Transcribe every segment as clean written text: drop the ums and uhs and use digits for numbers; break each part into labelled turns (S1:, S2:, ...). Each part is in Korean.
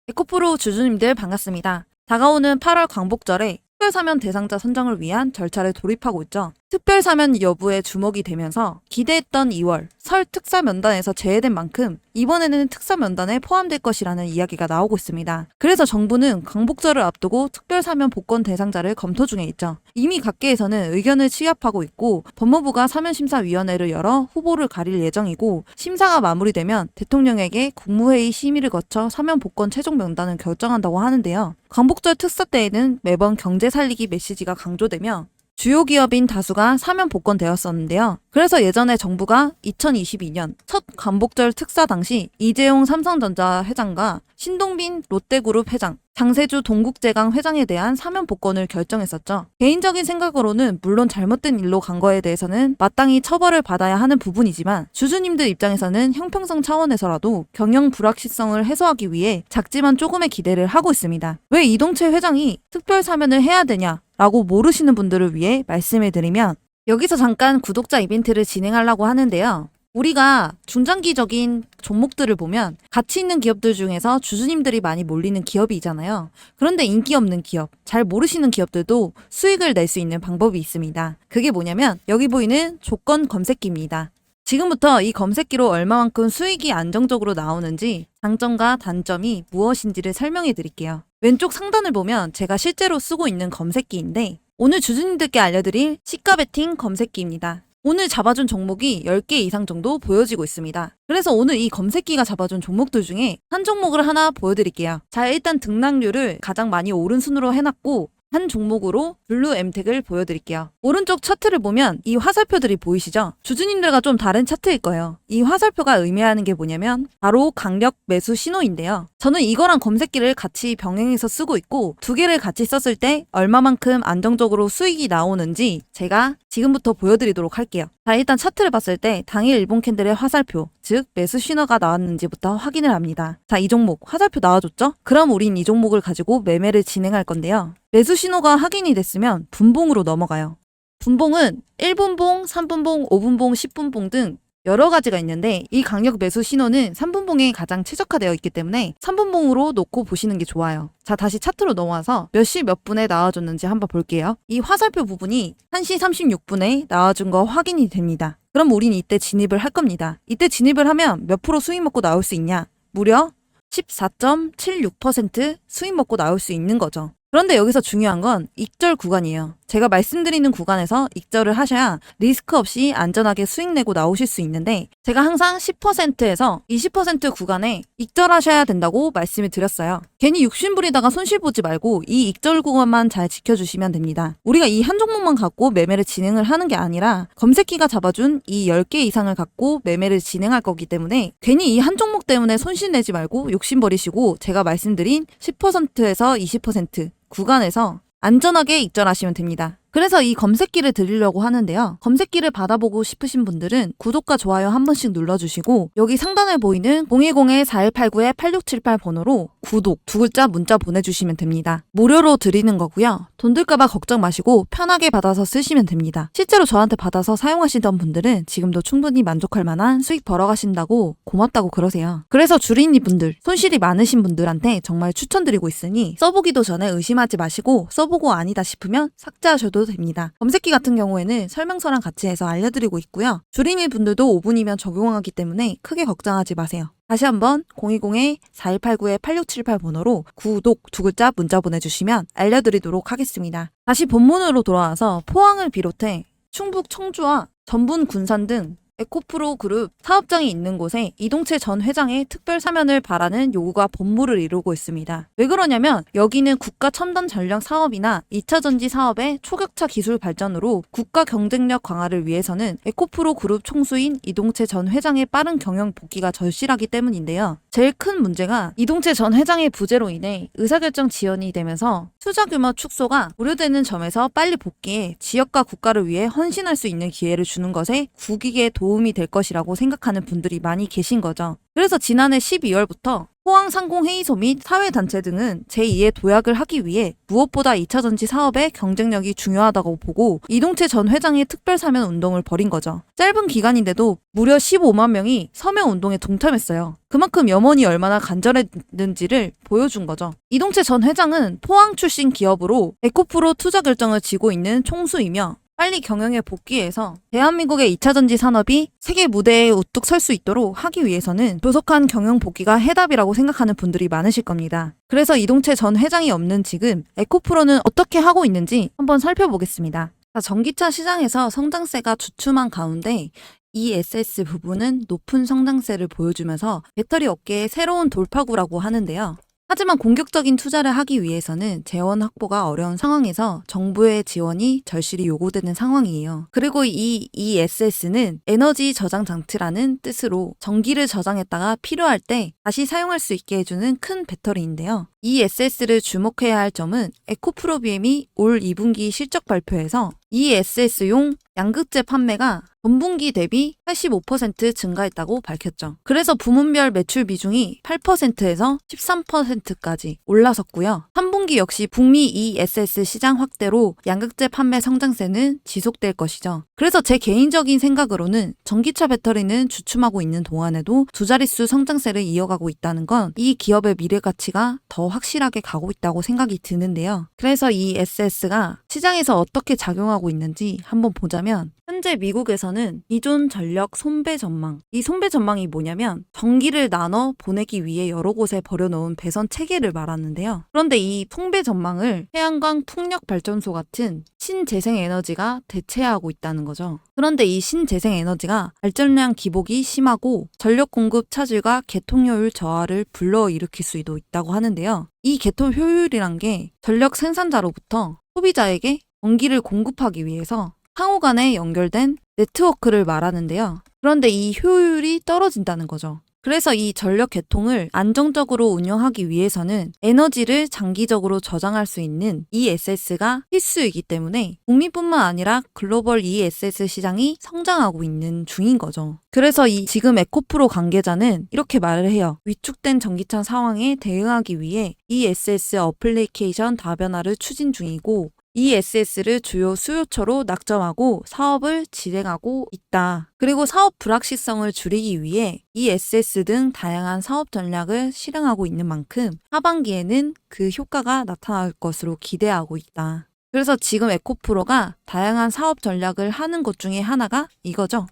S1: 에코프로 주주님들 반갑습니다. 다가오는 8월 광복절에 특별사면 대상자 선정을 위한 절차를 돌입하고 있죠. 특별사면 여부에 주목이 되면서 기대했던 2월 설 특사 면단에서 제외된 만큼 이번에는 특사 면단에 포함될 것이라는 이야기가 나오고 있습니다. 그래서 정부는 광복절을 앞두고 특별사면 복권 대상자를 검토 중에 있죠. 이미 각계에서는 의견을 취합하고 있고 법무부가 사면심사위원회를 열어 후보를 가릴 예정이고 심사가 마무리되면 대통령에게 국무회의 심의를 거쳐 사면 복권 최종 명단을 결정한다고 하는데요. 광복절 특사 때에는 매번 경제 살리기 메시지가 강조되며 주요 기업인 다수가 사면 복권되었었는데요. 그래서 예전에 정부가 2022년 첫 광복절 특사 당시 이재용 삼성전자 회장과 신동빈 롯데그룹 회장, 장세주 동국제강 회장에 대한 사면 복권을 결정했었죠. 개인적인 생각으로는 물론 잘못된 일로 간 거에 대해서는 마땅히 처벌을 받아야 하는 부분이지만 주주님들 입장에서는 형평성 차원에서라도 경영 불확실성을 해소하기 위해 작지만 조금의 기대를 하고 있습니다. 왜 이동채 회장이 특별 사면을 해야 되냐? 라고 모르시는 분들을 위해 말씀을 드리면 여기서 잠깐 구독자 이벤트를 진행하려고 하는데요. 우리가 중장기적인 종목들을 보면 가치 있는 기업들 중에서 주주님들이 많이 몰리는 기업이잖아요. 그런데 인기 없는 기업, 잘 모르시는 기업들도 수익을 낼 수 있는 방법이 있습니다. 그게 뭐냐면 여기 보이는 조건 검색기입니다. 지금부터 이 검색기로 얼마만큼 수익이 안정적으로 나오는지 장점과 단점이 무엇인지를 설명해 드릴게요. 왼쪽 상단을 보면 제가 실제로 쓰고 있는 검색기인데 오늘 주주님들께 알려드릴 시가 베팅 검색기입니다. 오늘 잡아준 종목이 10개 이상 정도 보여지고 있습니다. 그래서 오늘 이 검색기가 잡아준 종목들 중에 한 종목을 하나 보여드릴게요. 자, 일단 등락률을 가장 많이 오른 순으로 해놨고 한 종목으로 블루 엠텍을 보여드릴게요. 오른쪽 차트를 보면 이 화살표들이 보이시죠? 주주님들과 좀 다른 차트일 거예요. 이 화살표가 의미하는 게 뭐냐면 바로 강력 매수 신호인데요. 저는 이거랑 검색기를 같이 병행해서 쓰고 있고 두 개를 같이 썼을 때 얼마만큼 안정적으로 수익이 나오는지 제가 지금부터 보여드리도록 할게요. 자, 일단 차트를 봤을 때 당일 일본 캔들의 화살표, 즉 매수 신호가 나왔는지부터 확인을 합니다. 자, 이 종목 화살표 나와줬죠? 그럼 우린 이 종목을 가지고 매매를 진행할 건데요. 매수 신호가 확인이 됐으면 분봉으로 넘어가요. 분봉은 1분봉, 3분봉, 5분봉, 10분봉 등 여러 가지가 있는데 이 강력 매수 신호는 3분봉에 가장 최적화되어 있기 때문에 3분봉으로 놓고 보시는 게 좋아요. 자, 다시 차트로 넘어와서 몇 시 몇 분에 나와줬는지 한번 볼게요. 이 화살표 부분이 1시 36분에 나와준 거 확인이 됩니다. 그럼 우린 이때 진입을 할 겁니다. 이때 진입을 하면 몇 프로 수익 먹고 나올 수 있냐? 무려 14.76% 수익 먹고 나올 수 있는 거죠. 그런데 여기서 중요한 건 익절 구간이에요. 제가 말씀드리는 구간에서 익절을 하셔야 리스크 없이 안전하게 수익 내고 나오실 수 있는데 제가 항상 10%에서 20% 구간에 익절하셔야 된다고 말씀을 드렸어요. 괜히 욕심부리다가 손실 보지 말고 이 익절 구간만 잘 지켜주시면 됩니다. 우리가 이 한 종목만 갖고 매매를 진행을 하는 게 아니라 검색기가 잡아준 이 10개 이상을 갖고 매매를 진행할 거기 때문에 괜히 이 한 종목 때문에 손실 내지 말고 욕심 버리시고 제가 말씀드린 10%에서 20% 구간에서 안전하게 익절하시면 됩니다. 그래서 이 검색기를 드리려고 하는데요. 검색기를 받아보고 싶으신 분들은 구독과 좋아요 한 번씩 눌러주시고 여기 상단에 보이는 010-4189-8678 번호로 구독 두 글자 문자 보내주시면 됩니다. 무료로 드리는 거고요. 돈 들까봐 걱정 마시고 편하게 받아서 쓰시면 됩니다. 실제로 저한테 받아서 사용하시던 분들은 지금도 충분히 만족할 만한 수익 벌어가신다고 고맙다고 그러세요. 그래서 주린이 분들, 손실이 많으신 분들한테 정말 추천드리고 있으니 써보기도 전에 의심하지 마시고 써보고 아니다 싶으면 삭제하셔도 됩니다. 검색기 같은 경우에는 설명서랑 같이 해서 알려드리고 있고요. 주린이 분들도 5분이면 적용하기 때문에 크게 걱정하지 마세요. 다시 한번 010-4189-8678 번호로 구독 두 글자 문자 보내주시면 알려드리도록 하겠습니다. 다시 본문으로 돌아와서 포항을 비롯해 충북 청주와 전분 군산 등 에코프로 그룹 사업장이 있는 곳에 이동채 전 회장의 특별 사면을 바라는 요구가 본물을 이루고 있습니다. 왜 그러냐면 여기는 국가 첨단 전력 사업이나 2차 전지 사업의 초격차 기술 발전으로 국가 경쟁력 강화를 위해서는 에코프로 그룹 총수인 이동채 전 회장의 빠른 경영 복귀가 절실하기 때문인데요. 제일 큰 문제가 이동채 전 회장의 부재로 인해 의사결정 지연이 되면서 투자 규모 축소가 우려되는 점에서 빨리 복귀해 지역과 국가를 위해 헌신할 수 있는 기회를 주는 것에 국익에 도움이 될 것이라고 생각하는 분들이 많이 계신 거죠. 그래서 지난해 12월부터 포항상공회의소 및 사회단체 등은 제2의 도약을 하기 위해 무엇보다 2차전지 사업의 경쟁력이 중요하다고 보고 이동채 전 회장의 특별사면 운동을 벌인 거죠. 짧은 기간인데도 무려 15만 명이 서명운동에 동참했어요. 그만큼 염원이 얼마나 간절했는지를 보여준 거죠. 이동채 전 회장은 포항 출신 기업으로 에코프로 투자 결정을 쥐고 있는 총수이며 빨리 경영에 복귀해서 대한민국의 2차전지 산업이 세계 무대에 우뚝 설 수 있도록 하기 위해서는 조속한 경영 복귀가 해답이라고 생각하는 분들이 많으실 겁니다. 그래서 이동채 전 회장이 없는 지금 에코프로는 어떻게 하고 있는지 한번 살펴보겠습니다. 전기차 시장에서 성장세가 주춤한 가운데 ESS 부분은 높은 성장세를 보여주면서 배터리 업계의 새로운 돌파구라고 하는데요. 하지만 공격적인 투자를 하기 위해서는 재원 확보가 어려운 상황에서 정부의 지원이 절실히 요구되는 상황이에요. 그리고 이 ESS는 에너지 저장 장치라는 뜻으로 전기를 저장했다가 필요할 때 다시 사용할 수 있게 해주는 큰 배터리인데요. ESS를 주목해야 할 점은 에코프로비엠이 올 2분기 실적 발표에서 ESS용 양극재 판매가 전분기 대비 85% 증가했다고 밝혔죠. 그래서 부문별 매출 비중이 8%에서 13%까지 올라섰고요. 3분기 역시 북미 ESS 시장 확대로 양극재 판매 성장세는 지속될 것이죠. 그래서 제 개인적인 생각으로는 전기차 배터리는 주춤하고 있는 동안에도 두 자릿수 성장세를 이어가고 있다는 건 이 기업의 미래 가치가 더 확실하게 가고 있다고 생각이 드는데요. 그래서 이 ESS가 시장에서 어떻게 작용하고 있는지 한번 보자면 현재 미국에서는 기존 전력 손배 전망, 이 손배 전망이 뭐냐면 전기를 나눠 보내기 위해 여러 곳에 버려놓은 배선 체계를 말하는데요. 그런데 이 손배 전망을 태양광 풍력 발전소 같은 신재생 에너지가 대체하고 있다는 거죠. 그런데 이 신재생 에너지가 발전량 기복이 심하고 전력 공급 차질과 개통 효율 저하를 불러일으킬 수도 있다고 하는데요. 이 개통 효율이란 게 전력 생산자로부터 소비자에게 전기를 공급하기 위해서 상호 간에 연결된 네트워크를 말하는데요. 그런데 이 효율이 떨어진다는 거죠. 그래서 이 전력 개통을 안정적으로 운영하기 위해서는 에너지를 장기적으로 저장할 수 있는 ESS가 필수이기 때문에 국민뿐만 아니라 글로벌 ESS 시장이 성장하고 있는 중인 거죠. 그래서 이 지금 에코프로 관계자는 이렇게 말을 해요. 위축된 전기차 상황에 대응하기 위해 ESS 어플리케이션 다변화를 추진 중이고 ESS를 주요 수요처로 낙점하고 사업을 진행하고 있다. 그리고 사업 불확실성을 줄이기 위해 ESS 등 다양한 사업 전략을 실행하고 있는 만큼 하반기에는 그 효과가 나타날 것으로 기대하고 있다. 그래서 지금 에코프로가 다양한 사업 전략을 하는 것 중에 하나가 이거죠.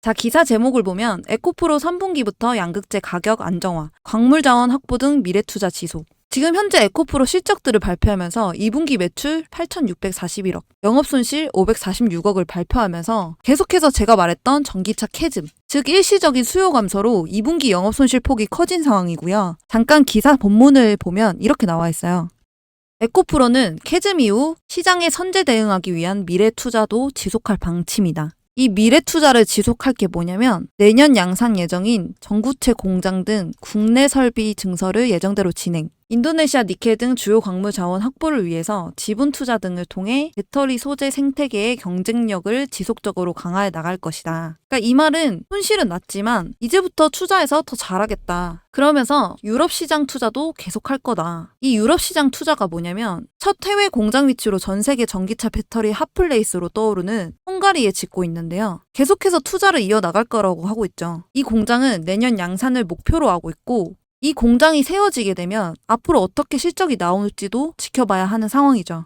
S1: 자, 기사 제목을 보면 에코프로 3분기부터 양극재 가격 안정화, 광물자원 확보 등 미래투자 지속. 지금 현재 에코프로 실적들을 발표하면서 2분기 매출 8,641억, 영업손실 546억을 발표하면서 계속해서 제가 말했던 전기차 캐즘, 즉 일시적인 수요 감소로 2분기 영업손실 폭이 커진 상황이고요. 잠깐 기사 본문을 보면 이렇게 나와 있어요. 에코프로는 캐즘 이후 시장에 선제 대응하기 위한 미래 투자도 지속할 방침이다. 이 미래 투자를 지속할 게 뭐냐면 내년 양산 예정인 전구체 공장 등 국내 설비 증설을 예정대로 진행, 인도네시아 니켈 등 주요 광물 자원 확보를 위해서 지분 투자 등을 통해 배터리 소재 생태계의 경쟁력을 지속적으로 강화해 나갈 것이다. 그러니까 이 말은 손실은 났지만 이제부터 투자해서 더 잘하겠다. 그러면서 유럽 시장 투자도 계속할 거다. 이 유럽 시장 투자가 뭐냐면 첫 해외 공장 위치로 전 세계 전기차 배터리 핫플레이스로 떠오르는 헝가리에 짓고 있는데요. 계속해서 투자를 이어나갈 거라고 하고 있죠. 이 공장은 내년 양산을 목표로 하고 있고 이 공장이 세워지게 되면 앞으로 어떻게 실적이 나올지도 지켜봐야 하는 상황이죠.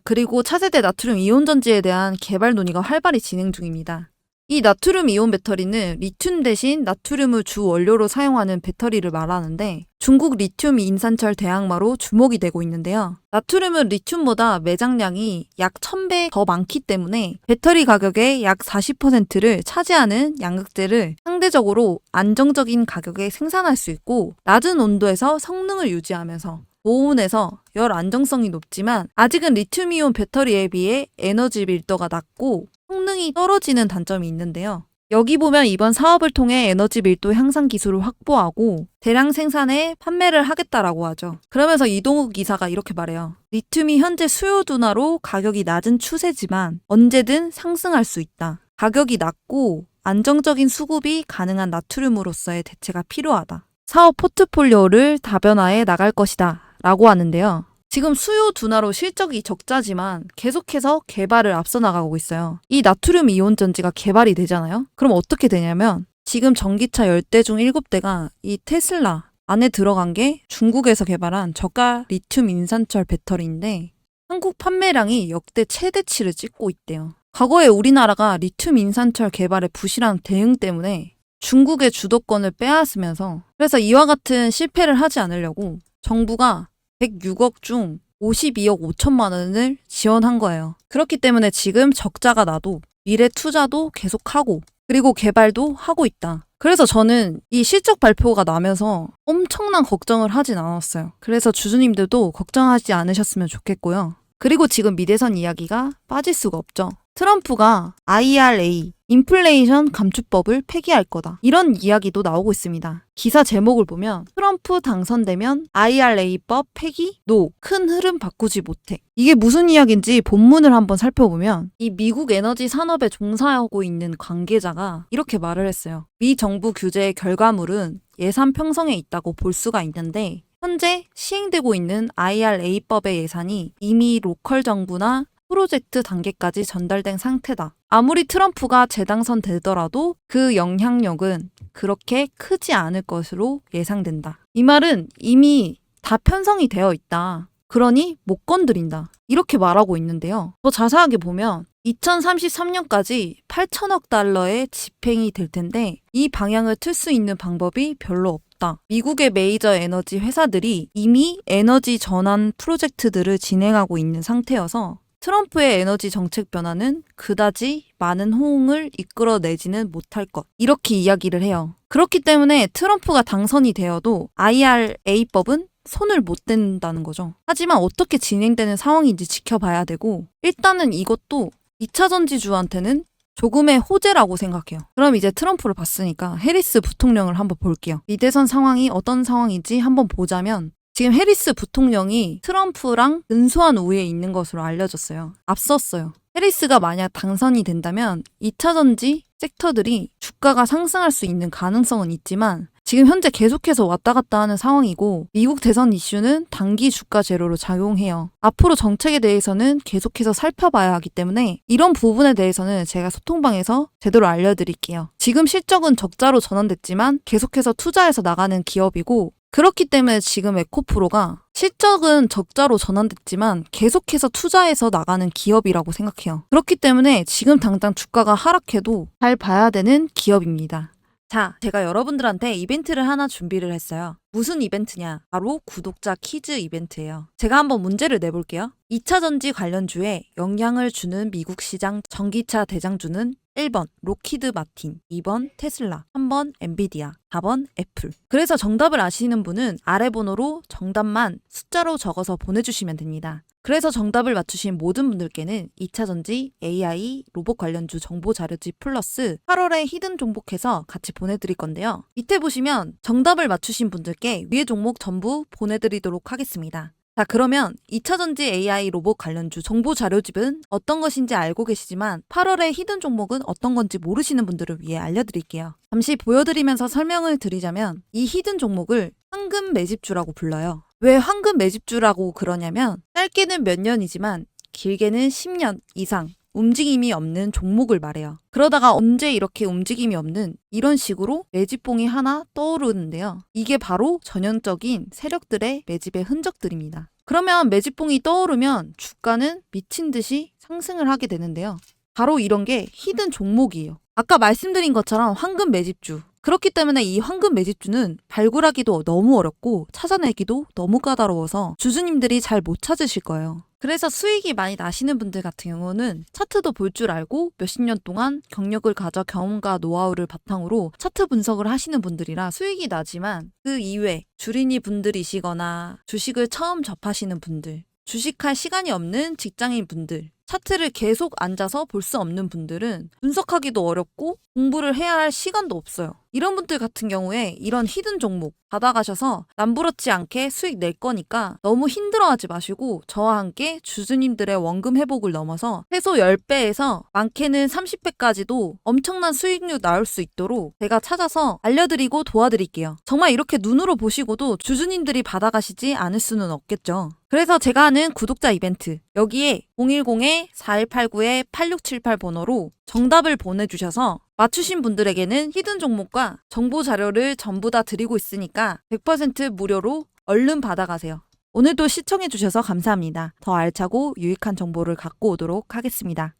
S1: 그리고 차세대 나트륨 이온 전지에 대한 개발 논의가 활발히 진행 중입니다. 이 나트륨 이온 배터리는 리튬 대신 나트륨을 주 원료로 사용하는 배터리를 말하는데 중국 리튬 인산철 대항마로 주목이 되고 있는데요. 나트륨은 리튬보다 매장량이 약 1000배 더 많기 때문에 배터리 가격의 약 40%를 차지하는 양극재를 상대적으로 안정적인 가격에 생산할 수 있고 낮은 온도에서 성능을 유지하면서 고온에서 열 안정성이 높지만 아직은 리튬이온 배터리에 비해 에너지 밀도가 낮고 성능이 떨어지는 단점이 있는데요. 여기 보면 이번 사업을 통해 에너지 밀도 향상 기술을 확보하고 대량 생산에 판매를 하겠다라고 하죠. 그러면서 이동욱 이사가 이렇게 말해요. 리튬이 현재 수요 둔화로 가격이 낮은 추세지만 언제든 상승할 수 있다. 가격이 낮고 안정적인 수급이 가능한 나트륨으로서의 대체가 필요하다. 사업 포트폴리오를 다변화해 나갈 것이다 라고 하는데요. 지금 수요 둔화로 실적이 적자지만 계속해서 개발을 앞서 나가고 있어요. 이 나트륨 이온 전지가 개발이 되잖아요. 그럼 어떻게 되냐면 지금 전기차 10대 중 7대가 이 테슬라 안에 들어간 게 중국에서 개발한 저가 리튬 인산철 배터리인데 한국 판매량이 역대 최대치를 찍고 있대요. 과거에 우리나라가 리튬 인산철 개발의 부실한 대응 때문에 중국의 주도권을 빼앗으면서 그래서 이와 같은 실패를 하지 않으려고 정부가 106억 중 52억 5천만 원을 지원한 거예요. 그렇기 때문에 지금 적자가 나도 미래 투자도 계속하고 그리고 개발도 하고 있다. 그래서 저는 이 실적 발표가 나면서 엄청난 걱정을 하진 않았어요. 그래서 주주님들도 걱정하지 않으셨으면 좋겠고요. 그리고 지금 미대선 이야기가 빠질 수가 없죠. 트럼프가 IRA, 인플레이션 감축법을 폐기할 거다. 이런 이야기도 나오고 있습니다. 기사 제목을 보면 트럼프 당선되면 IRA법 폐기? 노. 큰 흐름 바꾸지 못해. 이게 무슨 이야기인지 본문을 한번 살펴보면 이 미국 에너지 산업에 종사하고 있는 관계자가 이렇게 말을 했어요. 미 정부 규제의 결과물은 예산 편성에 있다고 볼 수가 있는데 현재 시행되고 있는 IRA법의 예산이 이미 로컬 정부나 프로젝트 단계까지 전달된 상태다. 아무리 트럼프가 재당선되더라도 그 영향력은 그렇게 크지 않을 것으로 예상된다. 이 말은 이미 다 편성이 되어 있다. 그러니 못 건드린다. 이렇게 말하고 있는데요. 더 자세하게 보면 2033년까지 8천억 달러의 집행이 될 텐데 이 방향을 틀 수 있는 방법이 별로 없다. 미국의 메이저 에너지 회사들이 이미 에너지 전환 프로젝트들을 진행하고 있는 상태여서 트럼프의 에너지 정책 변화는 그다지 많은 호응을 이끌어내지는 못할 것. 이렇게 이야기를 해요. 그렇기 때문에 트럼프가 당선이 되어도 IRA법은 손을 못 댄다는 거죠. 하지만 어떻게 진행되는 상황인지 지켜봐야 되고 일단은 이것도 2차 전지주한테는 조금의 호재라고 생각해요. 그럼 이제 트럼프를 봤으니까 해리스 부통령을 한번 볼게요. 미대선 상황이 어떤 상황인지 한번 보자면 지금 해리스 부통령이 트럼프랑 근소한 우위에 있는 것으로 알려졌어요. 앞섰어요. 해리스가 만약 당선이 된다면 2차 전지 섹터들이 주가가 상승할 수 있는 가능성은 있지만 지금 현재 계속해서 왔다 갔다 하는 상황이고 미국 대선 이슈는 단기 주가 재료로 작용해요. 앞으로 정책에 대해서는 계속해서 살펴봐야 하기 때문에 이런 부분에 대해서는 제가 소통방에서 제대로 알려드릴게요. 지금 실적은 적자로 전환됐지만 계속해서 투자해서 나가는 기업이고 그렇기 때문에 지금 에코프로가 실적은 적자로 전환됐지만 계속해서 투자해서 나가는 기업이라고 생각해요. 그렇기 때문에 지금 당장 주가가 하락해도 잘 봐야 되는 기업입니다. 자, 제가 여러분들한테 이벤트를 하나 준비를 했어요. 무슨 이벤트냐? 바로 구독자 퀴즈 이벤트예요. 제가 한번 문제를 내볼게요. 2차 전지 관련주에 영향을 주는 미국 시장 전기차 대장주는 1번 로키드 마틴, 2번 테슬라, 3번 엔비디아, 4번 애플. 그래서 정답을 아시는 분은 아래 번호로 정답만 숫자로 적어서 보내주시면 됩니다. 그래서 정답을 맞추신 모든 분들께는 2차 전지, AI, 로봇 관련주 정보 자료집 플러스 8월에 히든 종목해서 같이 보내드릴 건데요. 밑에 보시면 정답을 맞추신 분들께 위의 종목 전부 보내드리도록 하겠습니다. 자, 그러면 2차 전지 AI 로봇 관련주 정보 자료집은 어떤 것인지 알고 계시지만 8월에 히든 종목은 어떤 건지 모르시는 분들을 위해 알려드릴게요. 잠시 보여드리면서 설명을 드리자면 이 히든 종목을 황금 매집주라고 불러요. 왜 황금 매집주라고 그러냐면 짧게는 몇 년이지만 길게는 10년 이상 움직임이 없는 종목을 말해요. 그러다가 언제 이렇게 움직임이 없는 이런 식으로 매집봉이 하나 떠오르는데요. 이게 바로 전형적인 세력들의 매집의 흔적들입니다. 그러면 매집봉이 떠오르면 주가는 미친 듯이 상승을 하게 되는데요. 바로 이런 게 히든 종목이에요. 아까 말씀드린 것처럼 황금 매집주. 그렇기 때문에 이 황금 매집주는 발굴하기도 너무 어렵고 찾아내기도 너무 까다로워서 주주님들이 잘 못 찾으실 거예요. 그래서 수익이 많이 나시는 분들 같은 경우는 차트도 볼 줄 알고 몇십 년 동안 경력을 가져 경험과 노하우를 바탕으로 차트 분석을 하시는 분들이라 수익이 나지만 그 이외 주린이 분들이시거나 주식을 처음 접하시는 분들, 주식할 시간이 없는 직장인 분들, 차트를 계속 앉아서 볼 수 없는 분들은 분석하기도 어렵고 공부를 해야 할 시간도 없어요. 이런 분들 같은 경우에 이런 히든 종목, 받아가셔서 남부럽지 않게 수익 낼 거니까 너무 힘들어하지 마시고 저와 함께 주주님들의 원금 회복을 넘어서 최소 10배에서 많게는 30배까지도 엄청난 수익률 나올 수 있도록 제가 찾아서 알려드리고 도와드릴게요. 정말 이렇게 눈으로 보시고도 주주님들이 받아가시지 않을 수는 없겠죠. 그래서 제가 하는 구독자 이벤트, 여기에 010-4189-8678 번호로 정답을 보내주셔서 맞추신 분들에게는 히든 종목과 정보 자료를 전부 다 드리고 있으니까 100% 무료로 얼른 받아가세요. 오늘도 시청해주셔서 감사합니다. 더 알차고 유익한 정보를 갖고 오도록 하겠습니다.